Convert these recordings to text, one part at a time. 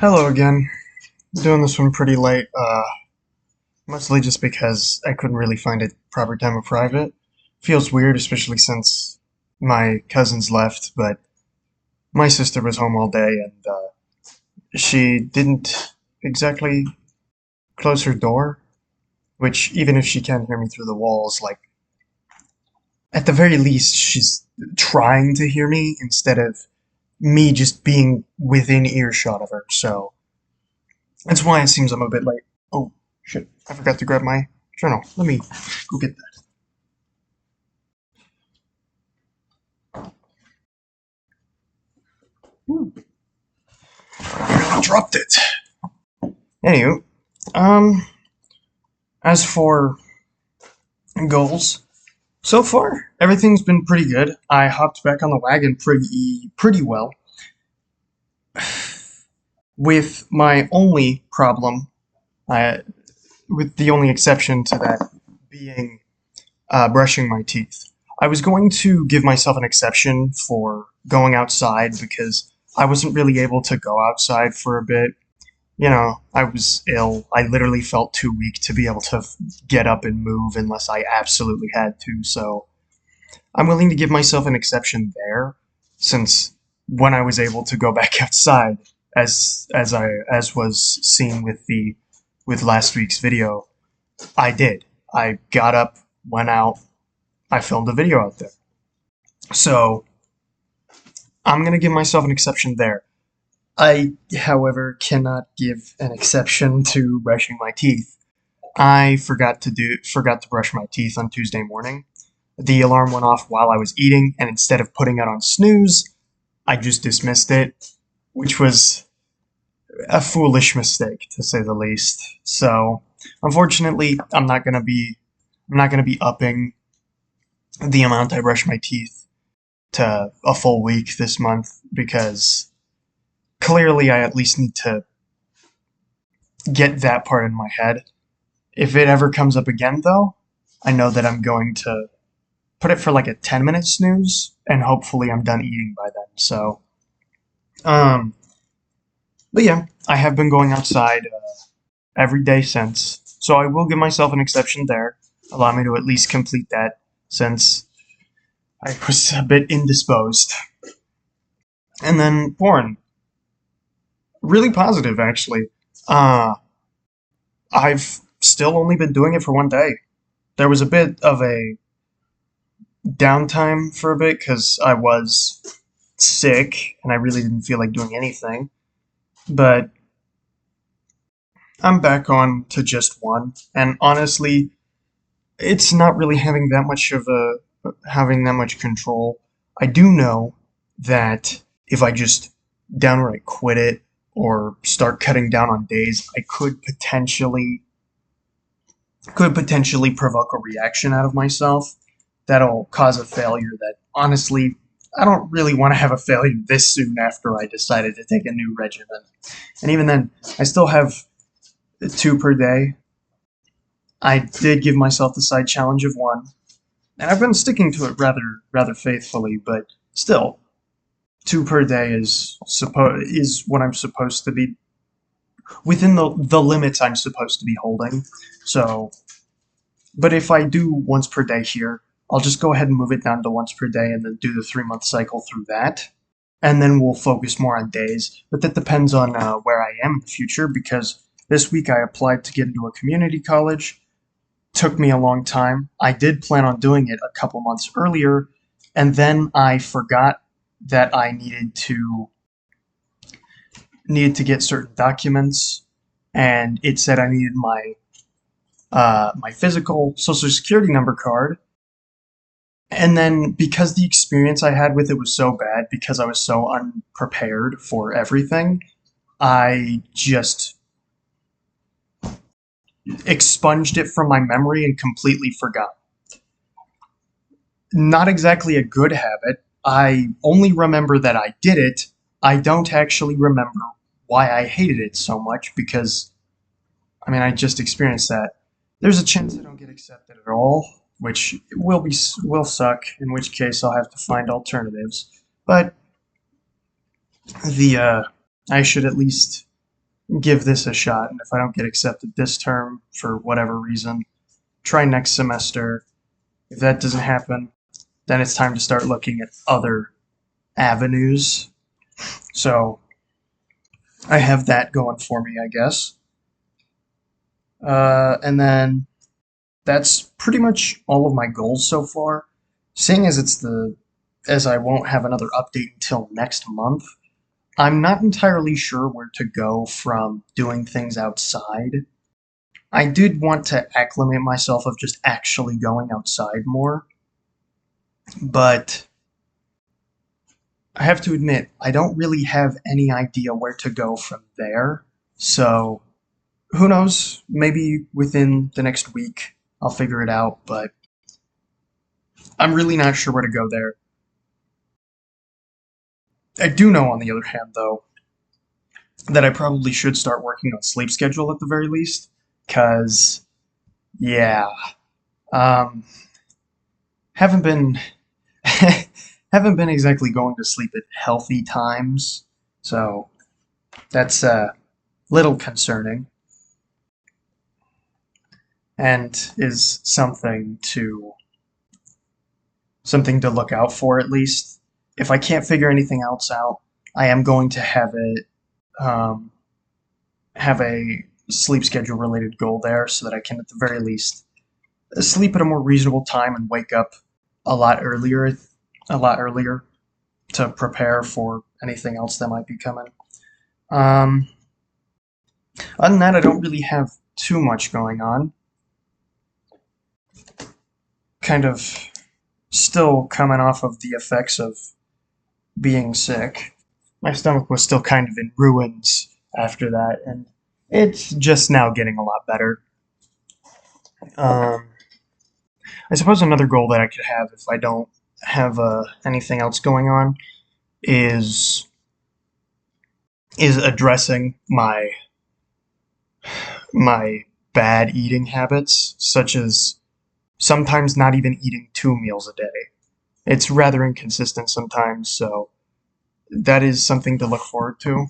Hello again. Doing this one pretty late, mostly just because I couldn't really find a proper time of private. Feels weird, especially since my cousins left, but my sister was home all day and she didn't exactly close her door, which, even if she can't hear me through the walls, like, at the very least, she's trying to hear me instead of me just being within earshot of her, so that's why it seems I'm a bit late. Oh, shit. I forgot to grab my journal. Let me go get that. Ooh, I nearly dropped it. Anywho, um, as for goals, so far, everything's been pretty good. I hopped back on the wagon pretty well. With my only problem, I, with the only exception to that being brushing my teeth. I was going to give myself an exception for going outside because I wasn't really able to go outside for a bit. I was ill. I literally felt too weak to be able to get up and move unless I absolutely had to. So I'm willing to give myself an exception there, since when I was able to go back outside, as was seen with last week's video, I did. I got up, went out, I filmed a video out there. So I'm gonna give myself an exception there. I, however, cannot give an exception to brushing my teeth. I forgot to brush my teeth on Tuesday morning. The alarm went off while I was eating, and instead of putting it on snooze, I just dismissed it, which was a foolish mistake to say the least. So, unfortunately, I'm not gonna be upping the amount I brush my teeth to a full week this month because clearly I at least need to get that part in my head. If it ever comes up again, though, I know that I'm going to put it for like a 10-minute snooze, and hopefully I'm done eating by then. So, um, but yeah, I have been going outside every day since, so I will give myself an exception there. Allow me to at least complete that since I was a bit indisposed. And then porn, really positive actually. Uh, I've still only been doing it for one day. There was a bit of a downtime for a bit because I was sick and I really didn't feel like doing anything. But I'm back on to just one, and honestly, it's not really having that much control. I do know that if I just downright quit it or start cutting down on days, I could potentially provoke a reaction out of myself that'll cause a failure that, honestly, I don't really want to have a failure this soon after I decided to take a new regimen. And even then, I still have two per day. I did give myself the side challenge of one, and I've been sticking to it rather faithfully, but still, two per day is what I'm supposed to be within the limits I'm supposed to be holding. So, but if I do once per day here, I'll just go ahead and move it down to once per day and then do the 3 month cycle through that. And then we'll focus more on days. But that depends on where I am in the future because this week I applied to get into a community college. Took me a long time. I did plan on doing it a couple months earlier, and then I forgot that I needed to get certain documents, and it said I needed my physical social security number card. And then because the experience I had with it was so bad, because I was so unprepared for everything, I just expunged it from my memory and completely forgot. Not exactly a good habit. I only remember that I did it. I don't actually remember why I hated it so much because, I mean, I just experienced that. There's a chance I don't get accepted at all, which will suck. In which case, I'll have to find alternatives. But the I should at least give this a shot, and if I don't get accepted this term for whatever reason, try next semester. If that doesn't happen, then it's time to start looking at other avenues. So I have that going for me, I guess. And then that's pretty much all of my goals so far. Seeing as as I won't have another update until next month, I'm not entirely sure where to go from doing things outside. I did want to acclimate myself of just actually going outside more, but I have to admit, I don't really have any idea where to go from there. So, who knows? Maybe within the next week I'll figure it out, but I'm really not sure where to go there. I do know, on the other hand, though, that I probably should start working on sleep schedule at the very least, because, yeah, um, haven't been haven't been exactly going to sleep at healthy times, so that's a little concerning, and is something to look out for at least. If I can't figure anything else out, I am going to um, have a sleep schedule related goal there so that I can at the very least sleep at a more reasonable time and wake up a lot earlier, a lot earlier to prepare for anything else that might be coming. Um, Other than that, I don't really have too much going on. Kind of still coming off of the effects of being sick. My stomach was still kind of in ruins after that, and it's just now getting a lot better. Um, I suppose another goal that I could have if I don't have anything else going on is addressing my bad eating habits, such as sometimes not even eating 2 meals a day. It's rather inconsistent sometimes, so that is something to look forward to.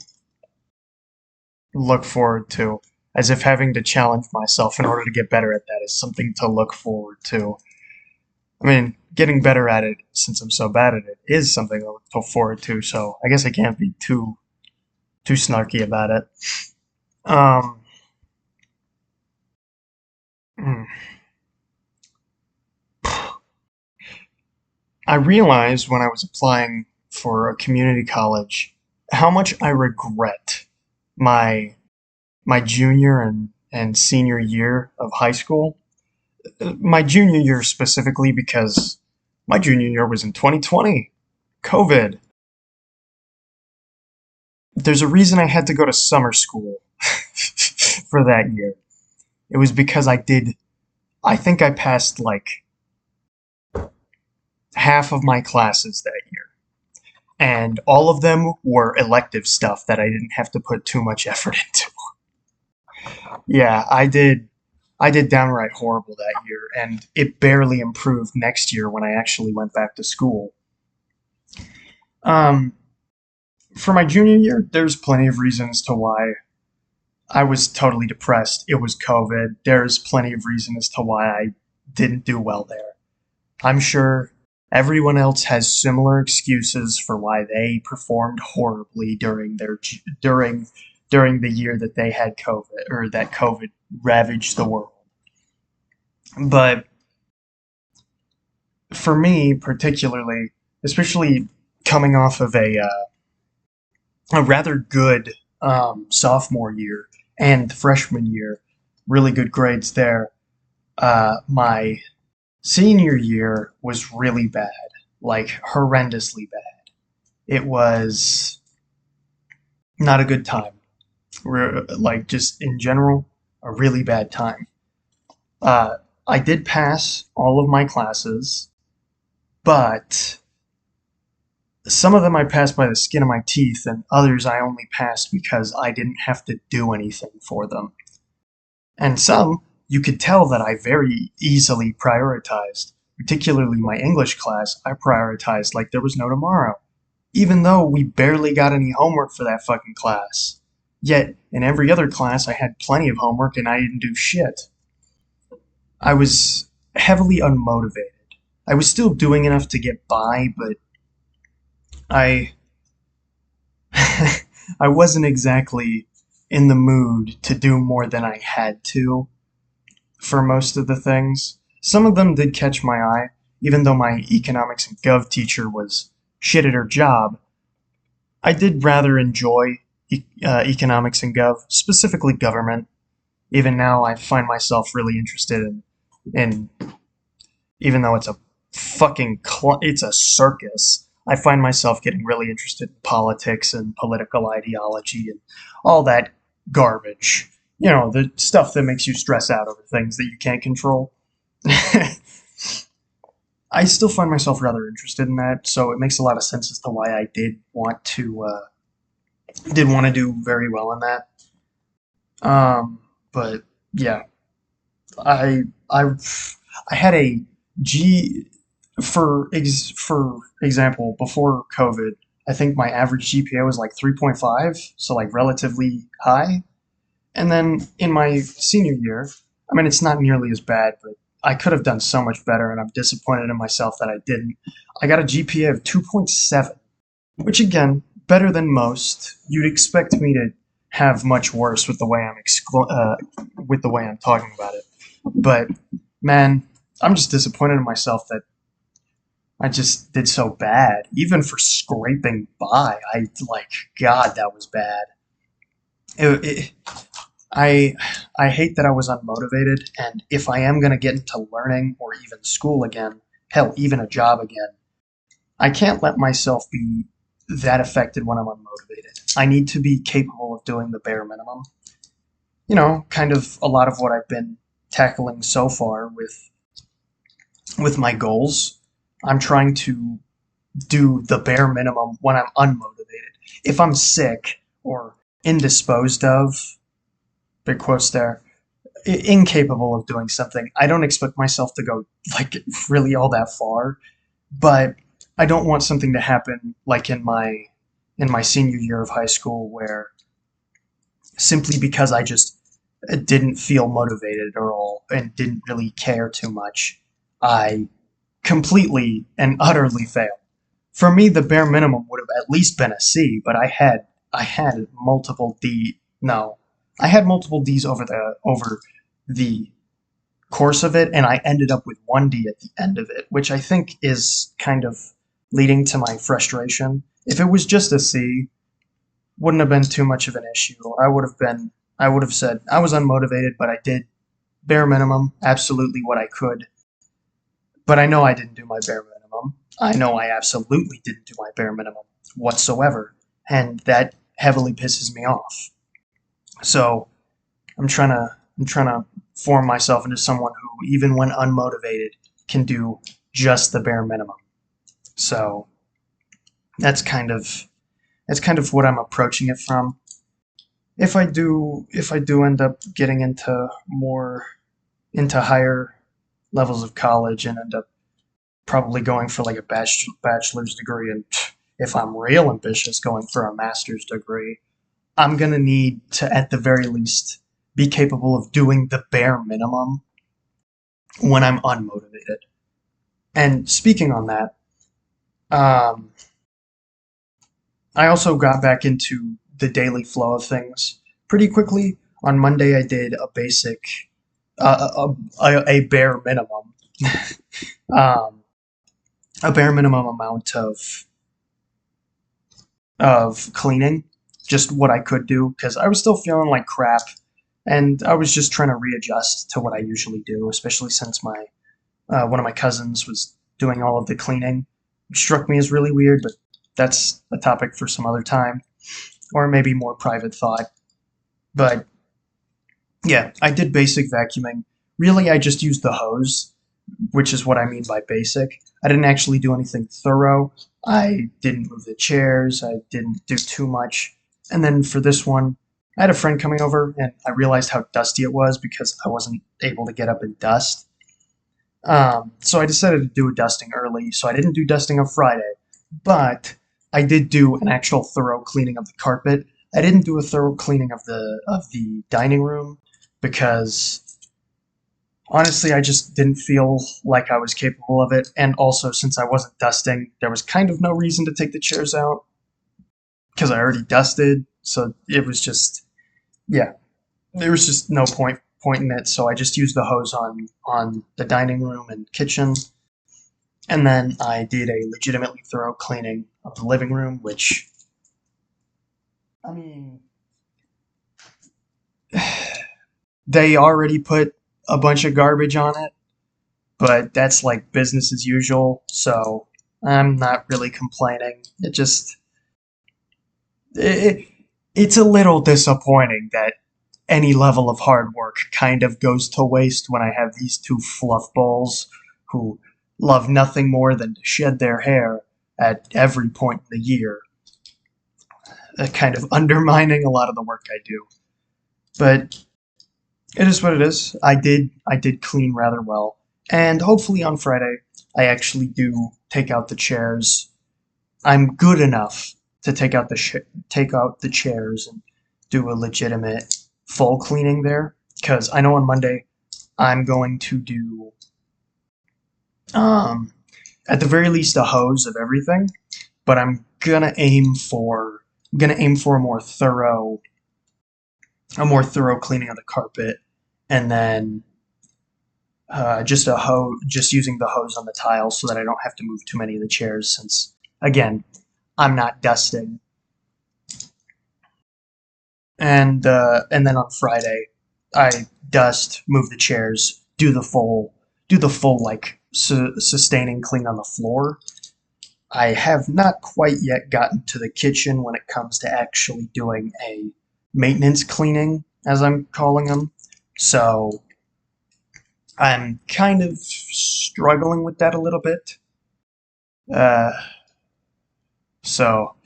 Look forward to. As if having to challenge myself in order to get better at that is something to look forward to. I mean, getting better at it, since I'm so bad at it, is something to look forward to, so I guess I can't be too snarky about it. Um, hmm. I realized when I was applying for a community college how much I regret my junior and senior year of high school. My junior year specifically because my junior year was in 2020. COVID. There's a reason I had to go to summer school for that year. It was because I think I passed like half of my classes that year. And all of them were elective stuff that I didn't have to put too much effort into. Yeah, I did downright horrible that year, and it barely improved next year when I actually went back to school. Um, for my junior year, there's plenty of reasons to why I was totally depressed. It was COVID. There's plenty of reason as to why I didn't do well there. I'm sure everyone else has similar excuses for why they performed horribly during during the year that they had COVID or that COVID ravaged the world. But for me, particularly, especially coming off of a rather good sophomore year and freshman year, really good grades there. My senior year was really bad, like horrendously bad. It was not a good time. Like just in general, a really bad time. Uh, I did pass all of my classes, but some of them I passed by the skin of my teeth, and others I only passed because I didn't have to do anything for them. And some you could tell that I very easily prioritized. Particularly my English class, I prioritized like there was no tomorrow. Even though we barely got any homework for that fucking class. Yet, in every other class, I had plenty of homework and I didn't do shit. I was heavily unmotivated. I was still doing enough to get by, but I I wasn't exactly in the mood to do more than I had to for most of the things. Some of them did catch my eye, even though my economics and gov teacher was shit at her job. I did rather enjoy economics and gov, specifically government. Even now, I find myself really interested in even though it's a it's a circus. I find myself getting really interested in politics and political ideology and all that garbage. You know, the stuff that makes you stress out over things that you can't control. I still find myself rather interested in that, so it makes a lot of sense as to why I did want to do very well in that. But yeah, I I I had a G for example before COVID. I think my average GPA was like 3.5, so like relatively high. And then in my senior year, I mean, it's not nearly as bad, but I could have done so much better, and I'm disappointed in myself that I didn't. I got a GPA of 2.7, which again, better than most. You'd expect me to have much worse with the way with the way I'm talking about it. But man, I'm just disappointed in myself that I just did so bad. Even for scraping by, I like God, that was bad. It, it, I I hate that I was unmotivated, and if I am gonna get into learning or even school again, hell, even a job again, I can't let myself be that affected when I'm unmotivated. I need to be capable of doing the bare minimum. You know, kind of a lot of what I've been tackling so far with my goals. I'm trying to do the bare minimum when I'm unmotivated. If I'm sick or indisposed of, big quotes there, incapable of doing something, I don't expect myself to go like really all that far, but I don't want something to happen like in my senior year of high school where simply because I just didn't feel motivated at all and didn't really care too much, I completely and utterly failed. For me, the bare minimum would have at least been a C, but I had multiple D. No, I had multiple D's over the course of it, and I ended up with one D at the end of it, which I think is kind of leading to my frustration. If it was just a C, wouldn't have been too much of an issue. I would have said I was unmotivated, but I did bare minimum, absolutely what I could. But I know I didn't do my bare minimum. I know I absolutely didn't do my bare minimum whatsoever, and that heavily pisses me off. So I'm trying to form myself into someone who, even when unmotivated, can do just the bare minimum. So that's kind of that's kind of what I'm approaching it from. If I do end up getting into higher levels of college and end up probably going for like a bachelor's degree, and if I'm real ambitious, going for a master's degree, I'm gonna need to at the very least be capable of doing the bare minimum when I'm unmotivated. And speaking on that, um, I also got back into the daily flow of things pretty quickly. On Monday, I did a basic, a bare minimum, um, a bare minimum amount of cleaning, just what I could do because I was still feeling like crap, and I was just trying to readjust to what I usually do, especially since my one of my cousins was doing all of the cleaning, which struck me as really weird, but that's a topic for some other time, or maybe more private thought. But yeah, I did basic vacuuming. Really, I just used the hose, which is what I mean by basic. I didn't actually do anything thorough. I didn't move the chairs. I didn't do too much. And then for this one, I had a friend coming over, and I realized how dusty it was because I wasn't able to get up and dust. So I decided to do a dusting early. So I didn't do dusting on Friday, but I did do an actual thorough cleaning of the carpet. I didn't do a thorough cleaning of the dining room because honestly I just didn't feel like I was capable of it, and also since I wasn't dusting, there was kind of no reason to take the chairs out because I already dusted. So it was just, yeah, there was just no point in it. So I just used the hose on the dining room and kitchen, and then I did a legitimately thorough cleaning of the living room, which, I mean, they already put a bunch of garbage on it, but that's like business as usual, so I'm not really complaining. It, it's a little disappointing that any level of hard work kind of goes to waste when I have these two fluff balls who love nothing more than to shed their hair at every point in the year, kind of undermining a lot of the work I do. But it is what it is. I did clean rather well, and hopefully on Friday I actually do take out the chairs. I'm good enough to take out the chairs and do a legitimate full cleaning there. Because I know on Monday I'm going to do, um, at the very least, a hose of everything. But I'm gonna aim for a more thorough cleaning of the carpet, and then just using the hose on the tiles so that I don't have to move too many of the chairs. Since again, I'm not dusting, and then on Friday, I dust, move the chairs, do the full like sustaining clean on the floor. I have not quite yet gotten to the kitchen when it comes to actually doing a maintenance cleaning, as I'm calling them. So I'm kind of struggling with that a little bit. Uh, so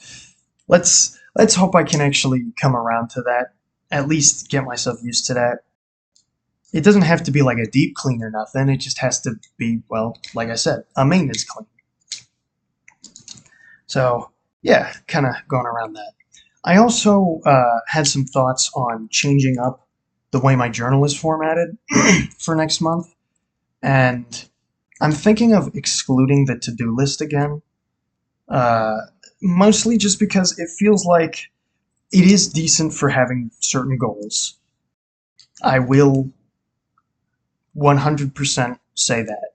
let's hope I can actually come around to that. At least get myself used to that. It doesn't have to be like a deep clean or nothing. It just has to be, well, like I said, a maintenance clean. So yeah, kind of going around that. I also had some thoughts on changing up the way my journal is formatted for next month, and I'm thinking of excluding the to-do list again. Uh, Mostly just because it feels like it is decent for having certain goals. I will 100% say that.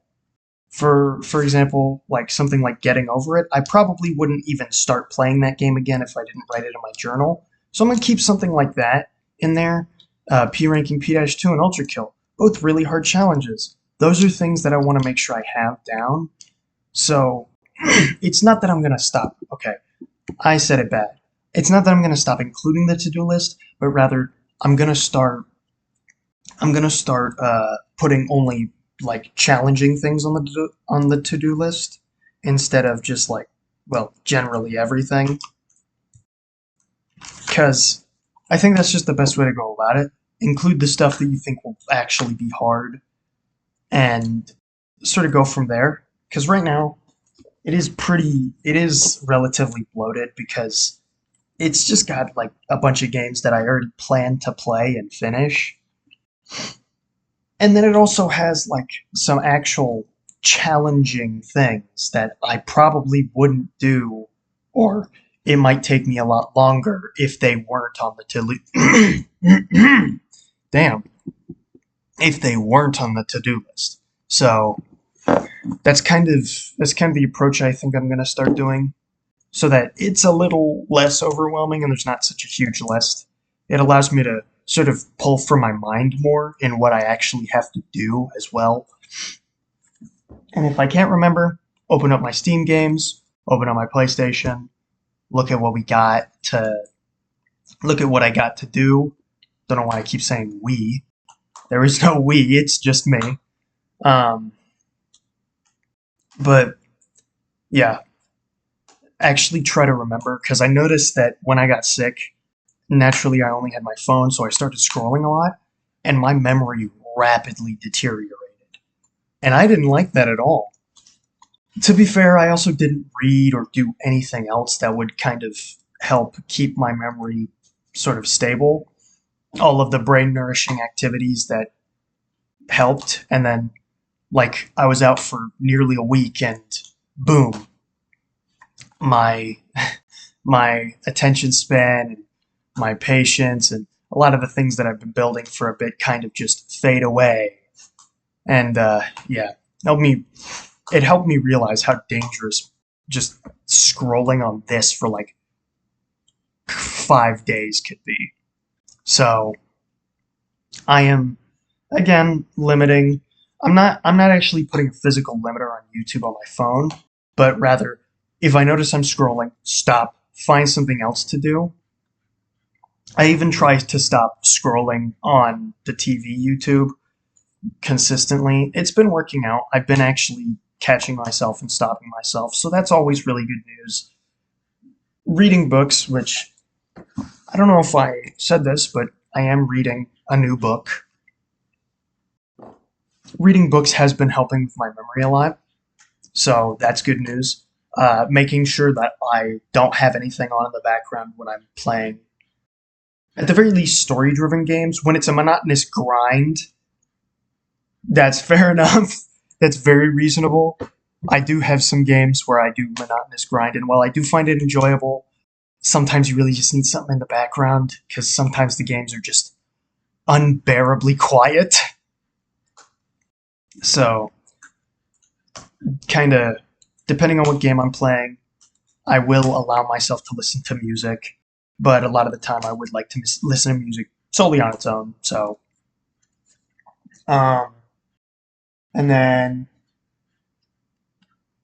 For example, like something like Getting Over It, I probably wouldn't even start playing that game again if I didn't write it in my journal. So I'm gonna keep something like that in there. P ranking P-2 and Ultra Kill, both really hard challenges. Those are things that I want to make sure I have down. So it's not that I'm gonna stop. Okay, I said it bad. It's not that I'm gonna stop including the to-do list, but rather I'm gonna start putting only like challenging things on the to-do list instead of just like, well, generally everything, because I think that's just the best way to go about it. Include the stuff that you think will actually be hard and sort of go from there, because right now it is relatively bloated because it's just got like a bunch of games that I already plan to play and finish. And then it also has like some actual challenging things that I probably wouldn't do, or it might take me a lot longer if they weren't on the damn, if they weren't on the to-do list. So that's kind of the approach I think I'm gonna start doing, so that it's a little less overwhelming and there's not such a huge list. It allows me to sort of pull from my mind more in what I actually have to do as well. And if I can't remember, open up my Steam games, open up my PlayStation, look at what we got to look at what I got to do. Don't know why I keep saying we. There is no we, it's just me. Um, but yeah, actually try to remember because I noticed that when I got sick, naturally I only had my phone, so I started scrolling a lot, and my memory rapidly deteriorated. And I didn't like that at all. To be fair, I also didn't read or do anything else that would kind of help keep my memory sort of stable. All of the brain nourishing activities that helped, and then like I was out for nearly a week, and boom, my my attention span and my patience and a lot of the things that I've been building for a bit kind of just fade away. And yeah, helped me. It helped me realize how dangerous just scrolling on this for like 5 days could be. So I am again limiting. I'm not actually putting a physical limiter on YouTube on my phone, but rather if I notice I'm scrolling, stop, find something else to do. I even try to stop scrolling on the TV YouTube consistently. It's been working out. I've been actually catching myself and stopping myself, so that's always really good news. Reading books, which I don't know if I said this, but I am reading a new book. Reading books has been helping with my memory a lot, so that's good news. Making sure that I don't have anything on in the background when I'm playing. At the very least, story-driven games, when it's a monotonous grind, that's fair enough. That's very reasonable. I do have some games where I do monotonous grind, and while I do find it enjoyable, sometimes you really just need something in the background, because sometimes the games are just unbearably quiet. So, kind of, depending on what game I'm playing, I will allow myself to listen to music, but a lot of the time I would like to listen to music solely on its own. So, um, and then,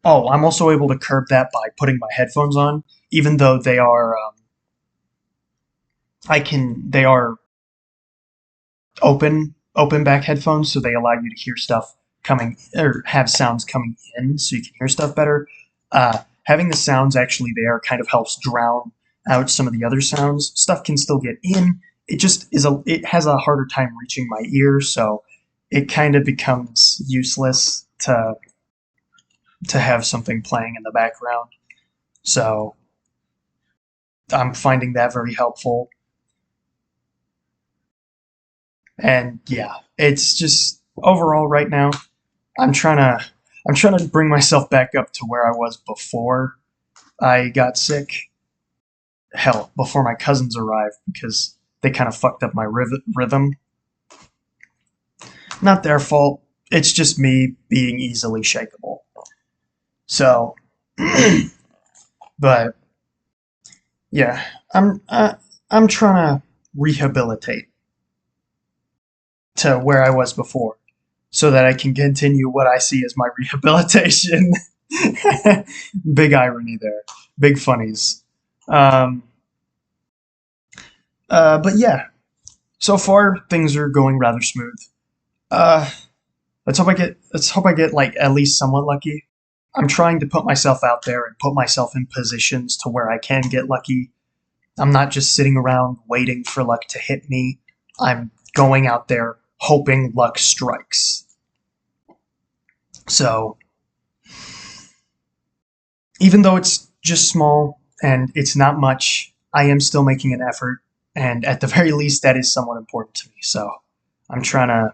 oh, I'm also able to curb that by putting my headphones on, even though they are, they are open back headphones, so they allow you to hear stuff coming or have sounds coming in, so you can hear stuff better. Having the sounds actually there kind of helps drown out some of the other sounds. Stuff can still get in. It has a harder time reaching my ear, so it kind of becomes useless to have something playing in the background. So I'm finding that very helpful. And yeah, it's just overall right now I'm trying to bring myself back up to where I was before I got sick. Hell, before my cousins arrived, because they kind of fucked up my rhythm. Not their fault. It's just me being easily shakeable. So, but yeah, I'm trying to rehabilitate to where I was before, so that I can continue what I see as my rehabilitation. Big irony there. Big funnies. Um, but yeah, so far things are going rather smooth. Uh, let's hope I get like at least somewhat lucky. I'm trying to put myself out there and put myself in positions to where I can get lucky. I'm not just sitting around waiting for luck to hit me. I'm going out there hoping luck strikes. So, even though it's just small and it's not much, I am still making an effort, and at the very least, that is somewhat important to me. So, I'm trying to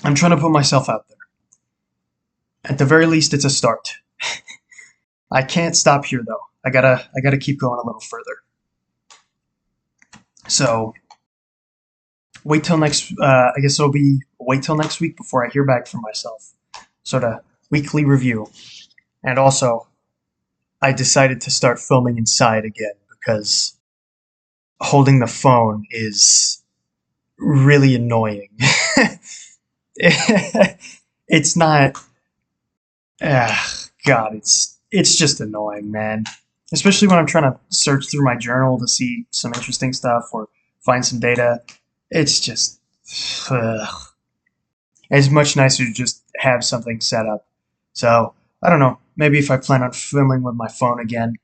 I'm trying to put myself out there. At the very least, it's a start. I can't stop here though. I gotta keep going a little further. So wait till next. I guess it'll be wait till next week before I hear back from myself. Sort of weekly review, and also I decided to start filming inside again because holding the phone is really annoying. It's not. God, it's just annoying, man. Especially when I'm trying to search through my journal to see some interesting stuff or find some data. It's just ugh. It's much nicer to just have something set up. So I don't know. Maybe if I plan on filming with my phone again,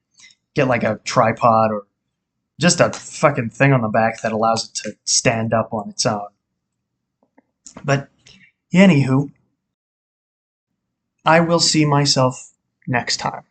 get like a tripod or just a fucking thing on the back that allows it to stand up on its own. But anywho, I will see myself next time.